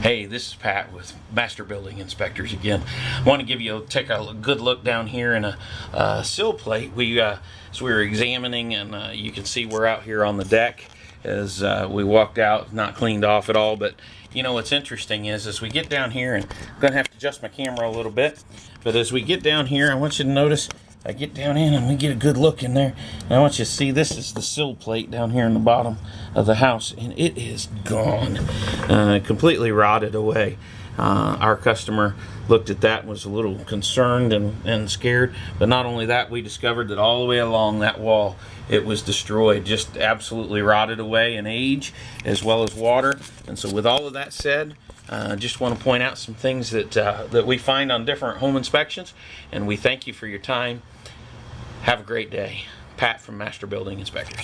Hey, this is Pat with Master Building Inspectors again. I want to take a good look down here in a sill plate. As we were examining, and you can see we're out here on the deck as we walked out, not cleaned off at all. But you know what's interesting is as we get down here, and I'm going to have to adjust my camera a little bit, but as we get down here, I want you to notice I get down in and we get a good look in there. And I want you to see this is the sill plate down here in the bottom of the house, and it is gone, completely rotted away. Our customer looked at that and was a little concerned and scared. But not only that, we discovered that all the way along that wall it was destroyed, just absolutely rotted away in age as well as water. And so with all of that said, just want to point out some things that we find on different home inspections, and we thank you for your time. Have a great day. Pat from Master Building Inspectors.